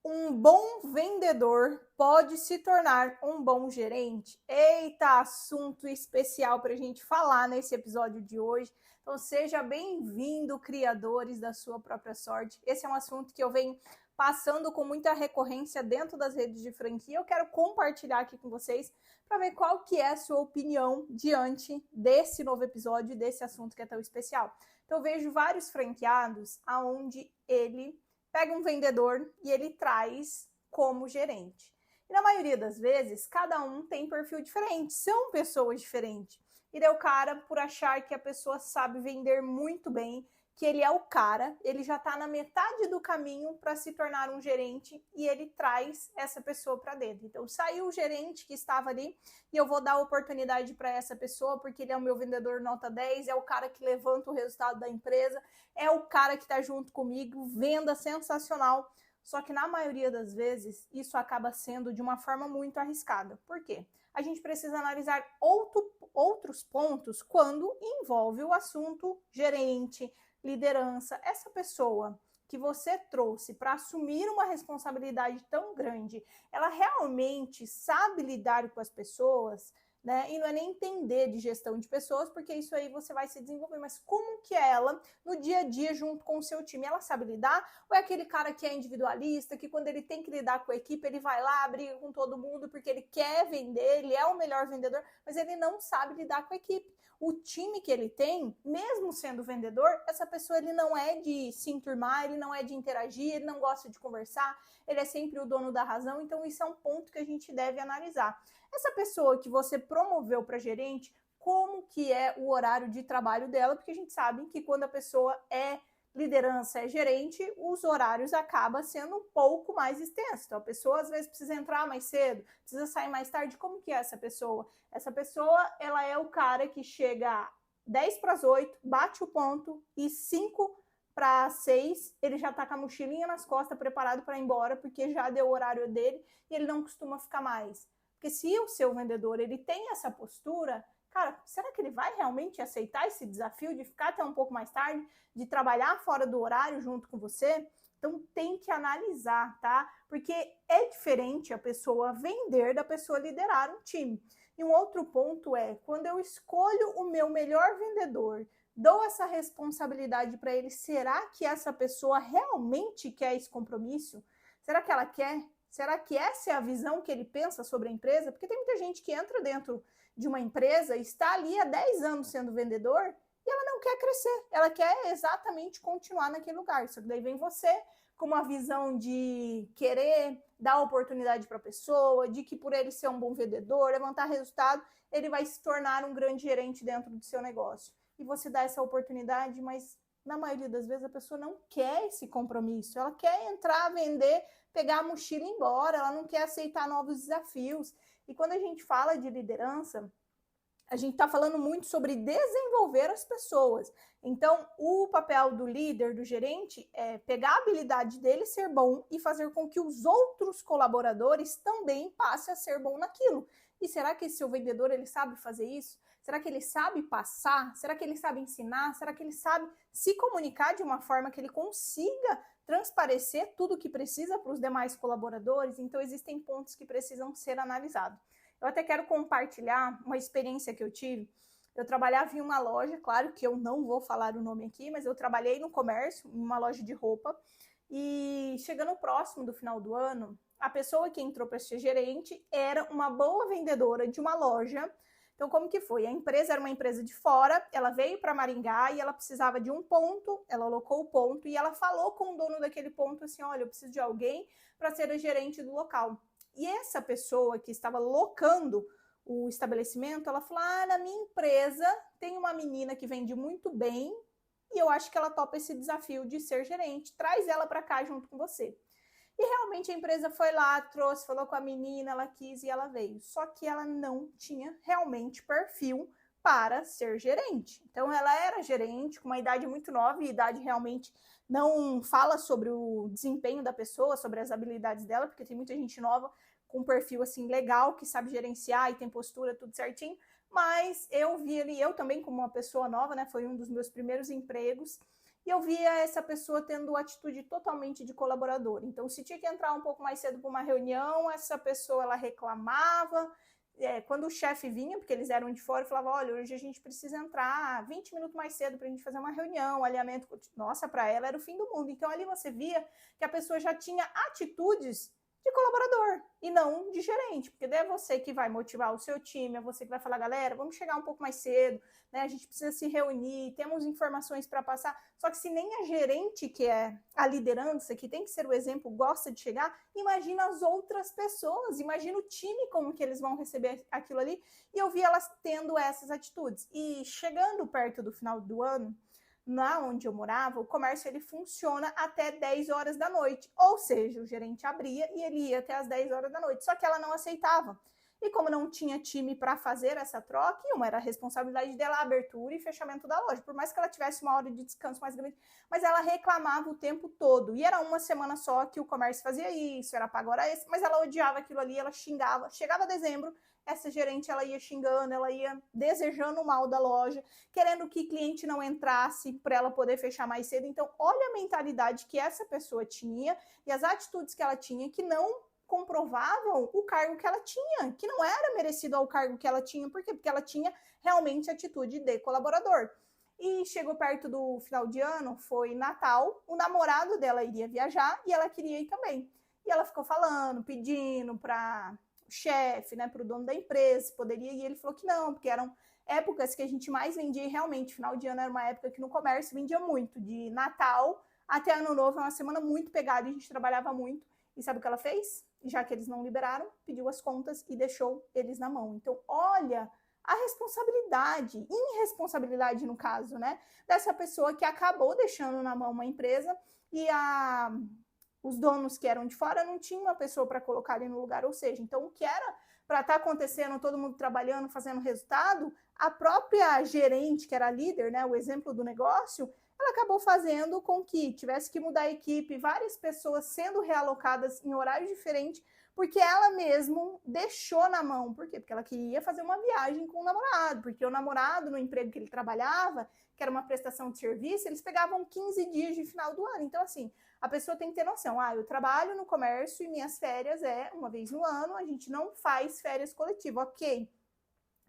Um bom vendedor pode se tornar um bom gerente? Eita, assunto especial para a gente falar nesse episódio de hoje. Então seja bem-vindo, criadores da sua própria sorte. Esse é um assunto que eu venho passando com muita recorrência dentro das redes de franquia. Eu quero compartilhar aqui com vocês para ver qual que é a sua opinião diante desse novo episódio, desse assunto que é tão especial. Então eu vejo vários franqueados onde ele pega um vendedor e ele traz como gerente. E na maioria das vezes, cada um tem perfil diferente, são pessoas diferentes. E daí o cara, por achar que a pessoa sabe vender muito bem, que ele é o cara, ele já está na metade do caminho para se tornar um gerente e ele traz essa pessoa para dentro. Então saiu o gerente que estava ali e eu vou dar oportunidade para essa pessoa porque ele é o meu vendedor nota 10, é o cara que levanta o resultado da empresa, é o cara que está junto comigo, venda sensacional. Só que na maioria das vezes isso acaba sendo de uma forma muito arriscada. Por quê? A gente precisa analisar outros pontos quando envolve o assunto gerente, liderança. Essa pessoa que você trouxe para assumir uma responsabilidade tão grande, ela realmente sabe lidar com as pessoas, né? E não é nem entender de gestão de pessoas, porque isso aí você vai se desenvolver, mas como que é ela no dia a dia junto com o seu time? Ela sabe lidar? Ou é aquele cara que é individualista, que quando ele tem que lidar com a equipe, ele vai lá, briga com todo mundo porque ele quer vender, ele é o melhor vendedor, mas ele não sabe lidar com a equipe. O time que ele tem, mesmo sendo vendedor, essa pessoa ele não é de se enturmar, ele não é de interagir, ele não gosta de conversar, ele é sempre o dono da razão, então isso é um ponto que a gente deve analisar. Essa pessoa que você promoveu para gerente, como que é o horário de trabalho dela, porque a gente sabe que quando a pessoa é liderança, é gerente, os horários acabam sendo um pouco mais extensos. Então, a pessoa às vezes precisa entrar mais cedo, precisa sair mais tarde. Como que é essa pessoa? Essa pessoa, ela é o cara que chega 10 para as 8, bate o ponto e 5 para 6, ele já tá com a mochilinha nas costas, preparado para ir embora, porque já deu o horário dele e ele não costuma ficar mais. Porque se o seu vendedor ele tem essa postura, cara, será que ele vai realmente aceitar esse desafio de ficar até um pouco mais tarde, de trabalhar fora do horário junto com você? Então tem que analisar, tá? Porque é diferente a pessoa vender da pessoa liderar um time. E um outro ponto é, quando eu escolho o meu melhor vendedor, dou essa responsabilidade para ele, será que essa pessoa realmente quer esse compromisso? Será que ela quer? Será que essa é a visão que ele pensa sobre a empresa? Porque tem muita gente que entra dentro de uma empresa, está ali há 10 anos sendo vendedor e ela não quer crescer, ela quer exatamente continuar naquele lugar. Só que daí vem você com uma visão de querer dar oportunidade para a pessoa, de que por ele ser um bom vendedor, levantar resultado, ele vai se tornar um grande gerente dentro do seu negócio. E você dá essa oportunidade, mas na maioria das vezes a pessoa não quer esse compromisso, ela quer entrar, vender, pegar a mochila e ir embora, ela não quer aceitar novos desafios. E quando a gente fala de liderança, a gente está falando muito sobre desenvolver as pessoas. Então, o papel do líder, do gerente, é pegar a habilidade dele, ser bom e fazer com que os outros colaboradores também passem a ser bom naquilo. E será que esse seu vendedor ele sabe fazer isso? Será que ele sabe passar? Será que ele sabe ensinar? Será que ele sabe se comunicar de uma forma que ele consiga transparecer tudo o que precisa para os demais colaboradores? Então, existem pontos que precisam ser analisados. Eu até quero compartilhar uma experiência que eu tive. Eu trabalhava em uma loja, claro que eu não vou falar o nome aqui, mas eu trabalhei no comércio, em uma loja de roupa, e chegando próximo do final do ano, a pessoa que entrou para ser gerente era uma boa vendedora de uma loja. Então, como que foi? A empresa era uma empresa de fora, ela veio para Maringá e ela precisava de um ponto, ela alocou o ponto e ela falou com o dono daquele ponto assim, olha, eu preciso de alguém para ser a gerente do local. E essa pessoa que estava locando o estabelecimento, ela falou, na minha empresa tem uma menina que vende muito bem e eu acho que ela topa esse desafio de ser gerente, traz ela para cá junto com você. E realmente a empresa foi lá, trouxe, falou com a menina, ela quis e ela veio. Só que ela não tinha realmente perfil para ser gerente. Então ela era gerente com uma idade muito nova e idade realmente não fala sobre o desempenho da pessoa, sobre as habilidades dela, porque tem muita gente nova com um perfil assim legal, que sabe gerenciar e tem postura, tudo certinho. Mas eu vi ali, eu também como uma pessoa nova, né, foi um dos meus primeiros empregos, e eu via essa pessoa tendo atitude totalmente de colaborador. Então, se tinha que entrar um pouco mais cedo para uma reunião, essa pessoa ela reclamava. Quando o chefe vinha, porque eles eram de fora, falava, olha, hoje a gente precisa entrar 20 minutos mais cedo para a gente fazer uma reunião, alinhamento. Nossa, para ela era o fim do mundo. Então, ali você via que a pessoa já tinha atitudes de colaborador e não de gerente, porque daí é você que vai motivar o seu time, é você que vai falar, galera, vamos chegar um pouco mais cedo, né? A gente precisa se reunir, temos informações para passar. Só que se nem a gerente, que é a liderança, que tem que ser o exemplo, gosta de chegar, imagina as outras pessoas, imagina o time como que eles vão receber aquilo ali. E eu vi elas tendo essas atitudes. E chegando perto do final do ano, na onde eu morava, o comércio ele funciona até 10 horas da noite. Ou seja, o gerente abria e ele ia até as 10 horas da noite. Só que ela não aceitava. E como não tinha time para fazer essa troca, uma era a responsabilidade dela, a abertura e fechamento da loja. Por mais que ela tivesse uma hora de descanso mais grande, mas ela reclamava o tempo todo. E era uma semana só que o comércio fazia isso, era pago hora extra, mas ela odiava aquilo ali, ela xingava. Chegava dezembro, essa gerente ela ia xingando, ela ia desejando o mal da loja, querendo que cliente não entrasse para ela poder fechar mais cedo. Então, olha a mentalidade que essa pessoa tinha e as atitudes que ela tinha que não comprovavam o cargo que ela tinha, que não era merecido ao cargo que ela tinha. Por quê? Porque ela tinha realmente atitude de colaborador. E chegou perto do final de ano, foi Natal, o namorado dela iria viajar e ela queria ir também. E ela ficou falando, pedindo para o chefe, né, para o dono da empresa, se poderia, e ele falou que não, porque eram épocas que a gente mais vendia e realmente, final de ano era uma época que no comércio vendia muito, de Natal até Ano Novo, é uma semana muito pegada e a gente trabalhava muito. E sabe o que ela fez? Já que eles não liberaram, pediu as contas e deixou eles na mão. Então, olha a responsabilidade, irresponsabilidade no caso, né, dessa pessoa que acabou deixando na mão uma empresa e os donos que eram de fora não tinham uma pessoa para colocar ali no lugar, ou seja, então o que era para estar acontecendo, todo mundo trabalhando, fazendo resultado, a própria gerente, que era líder, né, o exemplo do negócio, ela acabou fazendo com que tivesse que mudar a equipe, várias pessoas sendo realocadas em horários diferentes, porque ela mesmo deixou na mão. Por quê? Porque ela queria fazer uma viagem com o namorado, porque o namorado, no emprego que ele trabalhava, que era uma prestação de serviço, eles pegavam 15 dias de final do ano. Então, assim, a pessoa tem que ter noção. Eu trabalho no comércio e minhas férias é uma vez no ano, a gente não faz férias coletivas, ok.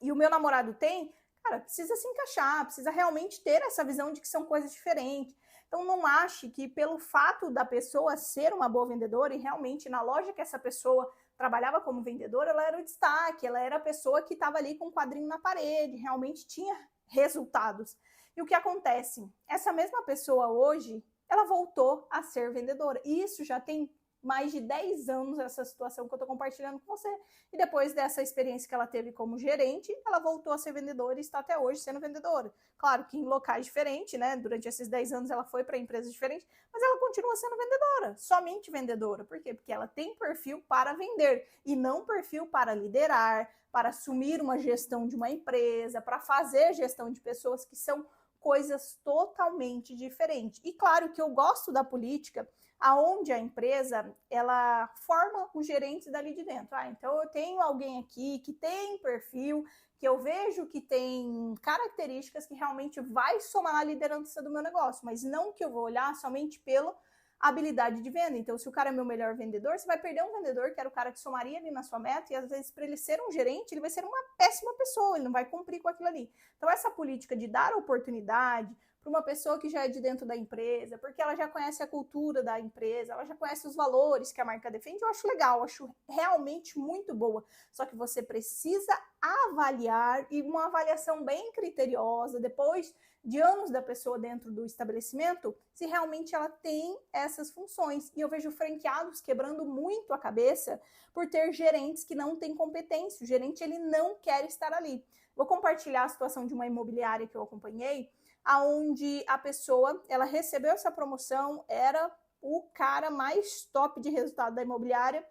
E o meu namorado tem, cara, precisa se encaixar, precisa realmente ter essa visão de que são coisas diferentes. Então, não ache que pelo fato da pessoa ser uma boa vendedora, e realmente na loja que essa pessoa trabalhava como vendedora, ela era o destaque, ela era a pessoa que estava ali com um quadrinho na parede, realmente tinha resultados. E o que acontece? Essa mesma pessoa hoje, ela voltou a ser vendedora. E isso já tem mais de 10 anos, essa situação que eu estou compartilhando com você. E depois dessa experiência que ela teve como gerente, ela voltou a ser vendedora e está até hoje sendo vendedora. Claro que em locais diferentes, né? Durante esses 10 anos ela foi para empresas diferentes, mas ela continua sendo vendedora, somente vendedora. Por quê? Porque ela tem perfil para vender e não perfil para liderar, para assumir uma gestão de uma empresa, para fazer gestão de pessoas, que são coisas totalmente diferentes. E claro que eu gosto da política aonde a empresa ela forma os gerentes dali de dentro. Então eu tenho alguém aqui que tem perfil, que eu vejo que tem características que realmente vai somar na liderança do meu negócio, mas não que eu vou olhar somente pela habilidade de venda. Então, se o cara é meu melhor vendedor, você vai perder um vendedor que era o cara que somaria ali na sua meta, e às vezes para ele ser um gerente, ele vai ser uma péssima pessoa, ele não vai cumprir com aquilo ali. Então, essa política de dar oportunidade para uma pessoa que já é de dentro da empresa, porque ela já conhece a cultura da empresa, ela já conhece os valores que a marca defende, eu acho legal, eu acho realmente muito boa. Só que você precisa avaliar, e uma avaliação bem criteriosa, depois de anos da pessoa dentro do estabelecimento, se realmente ela tem essas funções. E eu vejo franqueados quebrando muito a cabeça por ter gerentes que não têm competência. O gerente, ele não quer estar ali. Vou compartilhar a situação de uma imobiliária que eu acompanhei, aonde a pessoa, ela recebeu essa promoção, era o cara mais top de resultado da imobiliária,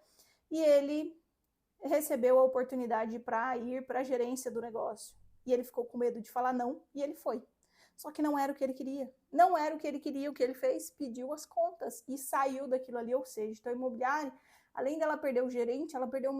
e ele recebeu a oportunidade para ir para a gerência do negócio. E ele ficou com medo de falar não, e ele foi. Só que não era o que ele queria. Não era o que ele queria. O que ele fez? Pediu as contas e saiu daquilo ali. Ou seja, então a imobiliária, além dela perder o gerente, ela perdeu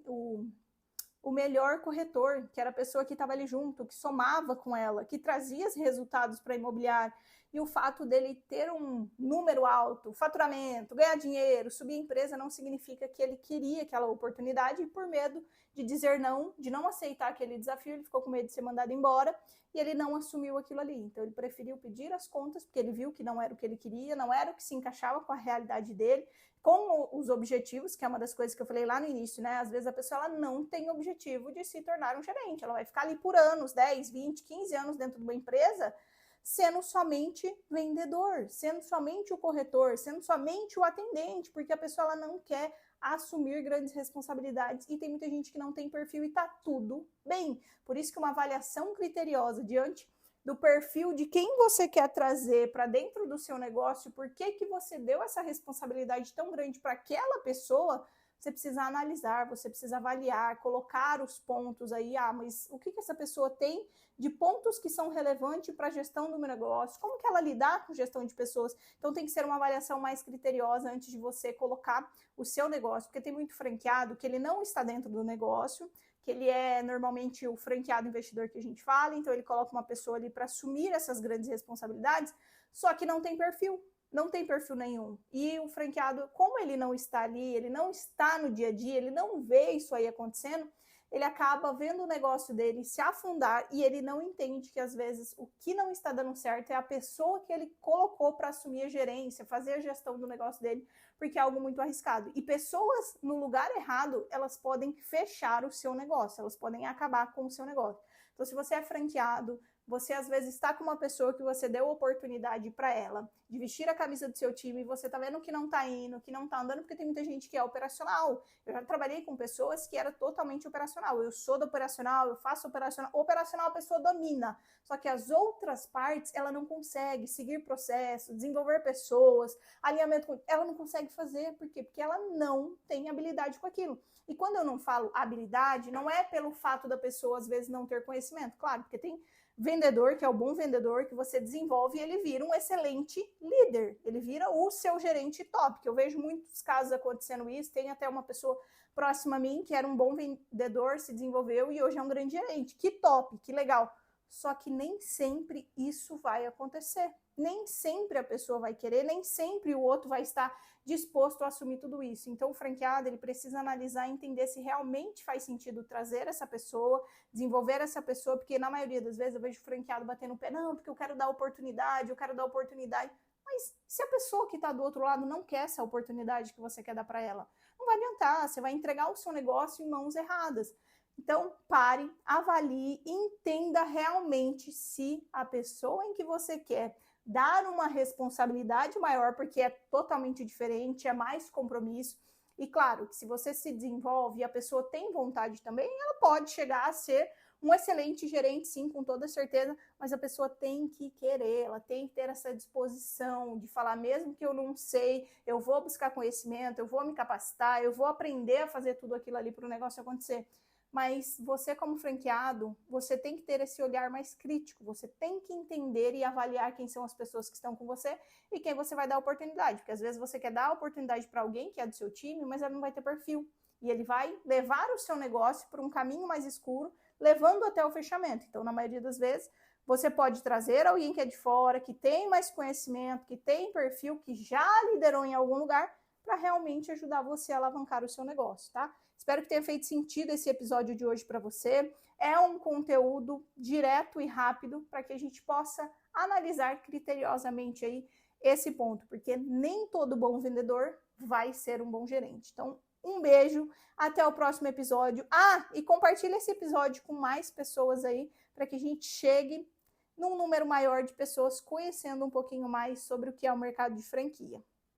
o o melhor corretor, que era a pessoa que estava ali junto, que somava com ela, que trazia os resultados para a imobiliária. E o fato dele ter um número alto, faturamento, ganhar dinheiro, subir a empresa, não significa que ele queria aquela oportunidade e por medo de dizer não, de não aceitar aquele desafio, ele ficou com medo de ser mandado embora e ele não assumiu aquilo ali. Então ele preferiu pedir as contas, porque ele viu que não era o que ele queria, não era o que se encaixava com a realidade dele, com os objetivos, que é uma das coisas que eu falei lá no início, né? Às vezes a pessoa ela não tem objetivo de se tornar um gerente, ela vai ficar ali por anos, 10, 20, 15 anos dentro de uma empresa, sendo somente vendedor, sendo somente o corretor, sendo somente o atendente, porque a pessoa ela não quer assumir grandes responsabilidades e tem muita gente que não tem perfil e tá tudo bem. Por isso que uma avaliação criteriosa diante do perfil de quem você quer trazer para dentro do seu negócio, por que você deu essa responsabilidade tão grande para aquela pessoa, você precisa analisar, você precisa avaliar, colocar os pontos aí, mas o que essa pessoa tem de pontos que são relevantes para a gestão do meu negócio, como que ela lidar com gestão de pessoas. Então tem que ser uma avaliação mais criteriosa antes de você colocar o seu negócio, porque tem muito franqueado que ele não está dentro do negócio, que ele é normalmente o franqueado investidor que a gente fala, então ele coloca uma pessoa ali para assumir essas grandes responsabilidades, só que não tem perfil. Não tem perfil nenhum. E o franqueado, como ele não está ali, ele não está no dia a dia, ele não vê isso aí acontecendo, ele acaba vendo o negócio dele se afundar e ele não entende que, às vezes, o que não está dando certo é a pessoa que ele colocou para assumir a gerência, fazer a gestão do negócio dele, porque é algo muito arriscado. E pessoas no lugar errado, elas podem fechar o seu negócio, elas podem acabar com o seu negócio. Então, se você é franqueado, você às vezes está com uma pessoa que você deu oportunidade para ela de vestir a camisa do seu time e você tá vendo que não tá indo, que não tá andando, porque tem muita gente que é operacional. Eu já trabalhei com pessoas que era totalmente operacional. Eu sou do operacional, eu faço operacional. Operacional a pessoa domina, só que as outras partes ela não consegue seguir processo, desenvolver pessoas, alinhamento, ela não consegue fazer. Por quê? Porque ela não tem habilidade com aquilo. E quando eu não falo habilidade, não é pelo fato da pessoa às vezes não ter conhecimento, claro, porque tem vendedor, que é o bom vendedor, que você desenvolve e ele vira um excelente líder, ele vira o seu gerente top, que eu vejo muitos casos acontecendo isso, tem até uma pessoa próxima a mim que era um bom vendedor, se desenvolveu e hoje é um grande gerente, que top, que legal, só que nem sempre isso vai acontecer, nem sempre a pessoa vai querer, nem sempre o outro vai estar disposto a assumir tudo isso. Então o franqueado ele precisa analisar e entender se realmente faz sentido trazer essa pessoa, desenvolver essa pessoa, porque na maioria das vezes eu vejo o franqueado batendo o pé, não, porque eu quero dar oportunidade, mas se a pessoa que está do outro lado não quer essa oportunidade que você quer dar para ela, não vai adiantar, você vai entregar o seu negócio em mãos erradas. Então, pare, avalie, entenda realmente se a pessoa em que você quer dar uma responsabilidade maior, porque é totalmente diferente, é mais compromisso. E claro, que se você se desenvolve e a pessoa tem vontade também, ela pode chegar a ser um excelente gerente, sim, com toda certeza, mas a pessoa tem que querer, ela tem que ter essa disposição de falar, mesmo que eu não sei, eu vou buscar conhecimento, eu vou me capacitar, eu vou aprender a fazer tudo aquilo ali para o negócio acontecer. Mas você como franqueado, você tem que ter esse olhar mais crítico, você tem que entender e avaliar quem são as pessoas que estão com você e quem você vai dar oportunidade, porque às vezes você quer dar oportunidade para alguém que é do seu time, mas ele não vai ter perfil, e ele vai levar o seu negócio por um caminho mais escuro, levando até o fechamento. Então, na maioria das vezes, você pode trazer alguém que é de fora, que tem mais conhecimento, que tem perfil, que já liderou em algum lugar, para realmente ajudar você a alavancar o seu negócio, tá? Espero que tenha feito sentido esse episódio de hoje para você. É um conteúdo direto e rápido para que a gente possa analisar criteriosamente aí esse ponto, porque nem todo bom vendedor vai ser um bom gerente. Então, um beijo, até o próximo episódio. E compartilha esse episódio com mais pessoas aí, para que a gente chegue num número maior de pessoas conhecendo um pouquinho mais sobre o que é o mercado de franquia.